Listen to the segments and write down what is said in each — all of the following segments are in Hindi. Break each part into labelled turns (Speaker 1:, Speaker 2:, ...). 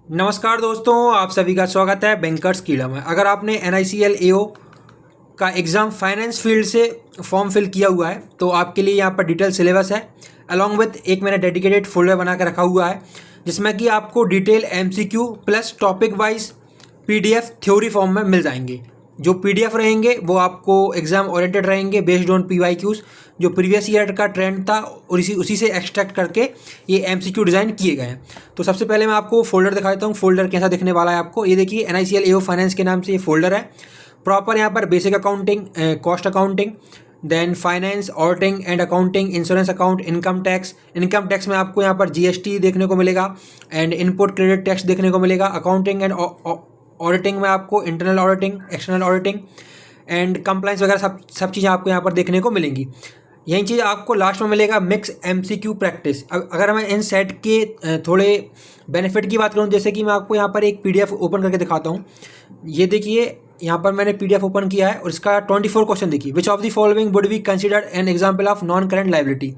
Speaker 1: नमस्कार दोस्तों, आप सभी का स्वागत है बैंकर्स कीड़ा में। अगर आपने NICL AO का एग्ज़ाम फाइनेंस फील्ड से फॉर्म फिल किया हुआ है तो आपके लिए यहाँ पर डिटेल सिलेबस है अलॉन्ग विथ एक मैंने डेडिकेटेड फोल्डर बना के रखा हुआ है जिसमें कि आपको detail MCQ plus topic wise PDF theory form में मिल जाएंगे। जो PDF रहेंगे वो आपको एग्ज़ाम ओरिएंटेड रहेंगे बेस्ड ऑन PYQs, जो प्रीवियस ईयर का ट्रेंड था और उसी से एक्सट्रैक्ट करके ये MCQ डिज़ाइन किए गए हैं। तो सबसे पहले मैं आपको फोल्डर दिखा देता हूँ, फोल्डर कैसा दिखने वाला है आपको। ये देखिए NICL AO फाइनेंस के नाम से ये फोल्डर है। प्रॉपर यहाँ पर basic accounting, cost accounting, then finance, auditing and accounting, insurance account, income tax में आपको यहाँ पर GST देखने को मिलेगा एंड इनपुट क्रेडिट टैक्स देखने को मिलेगा। अकाउंटिंग एंड ऑडिटिंग में आपको internal auditing, external auditing and compliance वगैरह सब चीज़ें आपको यहाँ पर देखने को मिलेंगी। यही चीज़ आपको लास्ट में मिलेगा मिक्स MCQ प्रैक्टिस। अगर मैं इन सेट के थोड़े बेनिफिट की बात करूँ, जैसे कि मैं आपको यहाँ पर एक PDF ओपन करके दिखाता हूँ। ये देखिए यहाँ पर मैंने PDF ओपन किया है और इसका 24 क्वेश्चन देखिए। Which of the following would be considered an example of non current liability.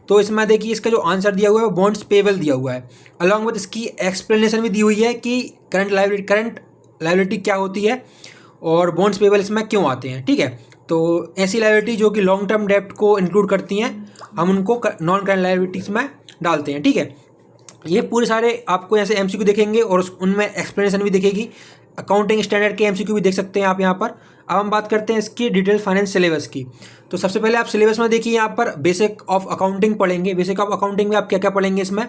Speaker 1: तो इसमें देखिए इसका जो आंसर दिया हुआ है वो बॉन्ड्स पेबल दिया हुआ है। अलॉन्ग विद इसकी एक्सप्लेनेशन भी दी हुई है कि करंट लाइबिलिटी क्या होती है और बॉन्ड्स पेबल इसमें क्यों आते हैं। ठीक है, तो ऐसी लाइबिलिटी जो कि लॉन्ग टर्म डेप्ट को इंक्लूड करती हैं हम उनको नॉन करंट लाइबिलिटीज़ में डालते हैं। ठीक है, ये पूरे सारे आपको ऐसे MCQ देखेंगे और उनमें एक्सप्लेनेशन भी दिखेगी। अकाउंटिंग स्टैंडर्ड के MCQ भी देख सकते हैं आप यहाँ पर। अब हम बात करते हैं इसकी डिटेल फाइनेंस सिलेबस की। तो सबसे पहले आप सिलेबस में देखिए यहाँ पर बेसिक ऑफ अकाउंटिंग पढ़ेंगे। बेसिक ऑफ अकाउंटिंग में आप क्या क्या पढ़ेंगे, इसमें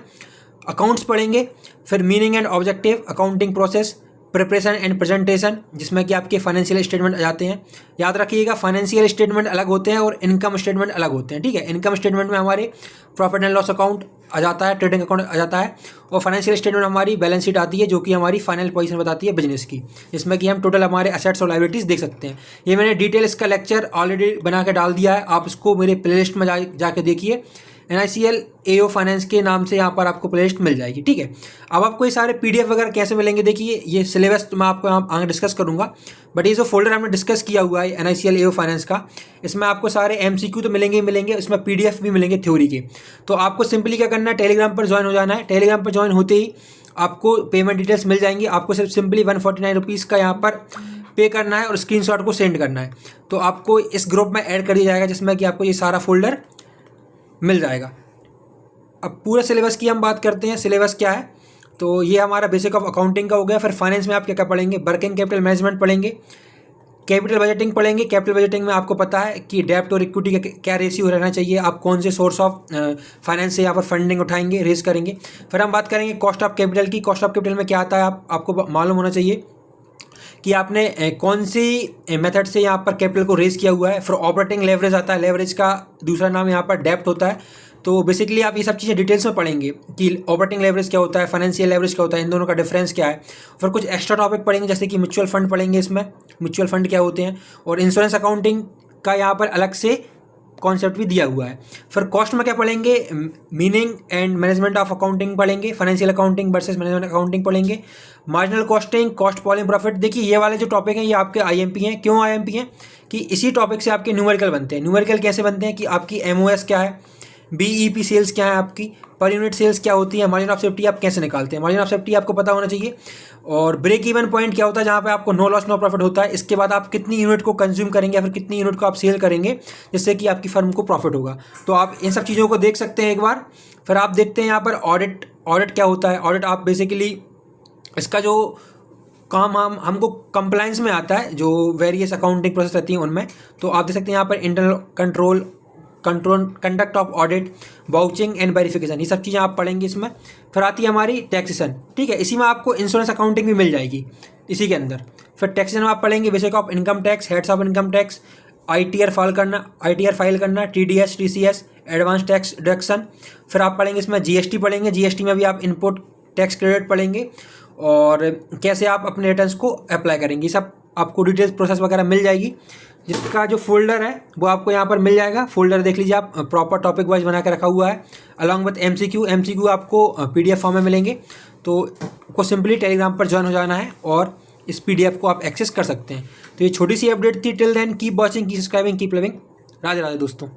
Speaker 1: अकाउंट्स पढ़ेंगे, फिर meaning and objective, accounting process, preparation and presentation, जिसमें कि आपके फाइनेंशियल स्टेटमेंट आ जाते हैं। याद रखिएगा फाइनेंशियल स्टेटमेंट अलग होते हैं और इनकम स्टेटमेंट अलग होते हैं। ठीक है, इनकम स्टेटमेंट में हमारे प्रॉफिट एंड लॉस अकाउंट आ जाता है, ट्रेडिंग अकाउंट आ जाता है, और फाइनेंशियल स्टेटमेंट हमारी बैलेंस शीट आती है जो कि हमारी फाइनल पोजीशन बताती है बिजनेस की, जिसमें कि हम टोटल हमारे एसेट्स और लायबिलिटीज़ देख सकते हैं। ये मैंने डिटेल इसका लेक्चर ऑलरेडी बना के डाल दिया है, आप इसको मेरे प्लेलिस्ट में जाके देखिए। NICL AO फाइनेंस के नाम से यहाँ पर आपको प्लेलिस्ट मिल जाएगी। ठीक है, अब आपको ये सारे PDF वगैरह कैसे मिलेंगे, देखिए ये सिलेबस तो मैं आपको यहाँ आगे डिस्कस करूँगा, बट ये जो फोल्डर हमने डिस्कस किया हुआ है NICL AO फाइनेंस का, इसमें आपको सारे MCQ तो मिलेंगे ही मिलेंगे, इसमें PDF भी मिलेंगे थ्योरी के। तो आपको सिंपली क्या करना है, टेलीग्राम पर ज्वाइन हो जाना है। टेलीग्राम पर ज्वाइन होते ही आपको पेमेंट डिटेल्स मिल जाएंगी। आपको सिर्फ सिंपली 149 रुपीज़ का यहाँ पर पे करना है और स्क्रीनशॉट को सेंड करना है, तो आपको इस ग्रुप में ऐड कर दिया जाएगा जिसमें कि आपको ये सारा फोल्डर मिल जाएगा। अब पूरे सिलेबस की हम बात करते हैं। सिलेबस क्या है, तो ये हमारा बेसिक ऑफ अकाउंटिंग का हो गया। फिर फाइनेंस में आप क्या क्या पढ़ेंगे, वर्किंग कैपिटल मैनेजमेंट पढ़ेंगे, कैपिटल बजटिंग पढ़ेंगे। कैपिटल बजटिंग में आपको पता है कि डेब्ट और इक्विटी का क्या रेशियो रहना चाहिए, आप कौन से सोर्स ऑफ फाइनेंस से यहाँ पर फंडिंग उठाएंगे, रेज करेंगे। फिर हम बात करेंगे कॉस्ट ऑफ कैपिटल की। कॉस्ट ऑफ कैपिटल में क्या आता है आपको मालूम होना चाहिए कि आपने कौन सी मेथड से यहाँ पर कैपिटल को रेज किया हुआ है। फिर ऑपरेटिंग लेवरेज आता है, लेवरेज का दूसरा नाम यहाँ पर डेब्ट होता है। तो बेसिकली आप ये सब चीज़ें डिटेल्स में पढ़ेंगे कि ऑपरेटिंग लेवरेज क्या होता है, फाइनेंशियल लेवरेज क्या होता है, इन दोनों का डिफरेंस क्या है। फिर कुछ एक्स्ट्रा टॉपिक पढ़ेंगे जैसे कि म्यूचुअल फंड पढ़ेंगे, इसमें म्यूचुअल फंड क्या होते हैं, और इंश्योरेंस अकाउंटिंग का यहाँ पर अलग से कॉन्सेप्ट भी दिया हुआ है। फिर कॉस्ट में क्या पढ़ेंगे, meaning and management of accounting पढ़ेंगे, financial accounting versus management accounting पढ़ेंगे, marginal costing, cost following profit. देखिए ये वाले जो टॉपिक हैं ये आपके IMP हैं। क्यों IMP हैं, कि इसी टॉपिक से आपके न्यूमेरिकल बनते हैं। न्यूमेरिकल कैसे बनते हैं कि आपकी MOS क्या है, BEP सेल्स क्या है, आपकी पर यूनिट सेल्स क्या होती है, मार्जिन ऑफ सेफ्टी आप कैसे निकालते हैं, मार्जिन ऑफ सेफ्टी आपको पता होना चाहिए, और ब्रेक इवन पॉइंट क्या होता है जहाँ पे आपको नो लॉस नो प्रॉफिट होता है। इसके बाद आप कितनी यूनिट को कंज्यूम करेंगे या फिर कितनी यूनिट को आप सेल करेंगे जिससे कि आपकी फर्म को प्रॉफिट होगा। तो आप इन सब चीज़ों को देख सकते हैं एक बार। फिर आप देखते हैं यहाँ पर ऑडिट क्या होता है। ऑडिट आप बेसिकली इसका जो काम हमको कंप्लाइंस में आता है, जो वेरियस अकाउंटिंग प्रोसेस रहती हैं उनमें। तो आप देख सकते हैं यहाँ पर internal conduct of audit, vouching and verification, ये सब चीज़ें आप पढ़ेंगे इसमें। फिर आती है हमारी टैक्सेशन। ठीक है, इसी में आपको इंश्योरेंस अकाउंटिंग भी मिल जाएगी इसी के अंदर। फिर टैक्सेशन में आप पढ़ेंगे basic of income tax, heads of income tax, ITR file करना, TDS TCS, advance tax deduction. फिर आप पढ़ेंगे इसमें GST पढ़ेंगे। GST में भी आप इनपुट टैक्स क्रेडिट पढ़ेंगे और कैसे आप अपने रिटर्न्स को अप्लाई करेंगे, ये सब आपको डिटेल्स प्रोसेस वगैरह मिल जाएगी। जिसका जो फोल्डर है वो आपको यहाँ पर मिल जाएगा। फोल्डर देख लीजिए आप, प्रॉपर टॉपिक वाइज बना के रखा हुआ है अलॉन्ग विथ MCQ आपको PDF फॉर्म में मिलेंगे। तो आपको सिंपली टेलीग्राम पर ज्वाइन हो जाना है और इस PDF को आप एक्सेस कर सकते हैं। तो ये छोटी सी अपडेट थी। Till then keep watching, keep subscribing, keep loving. Radhe Radhe दोस्तों।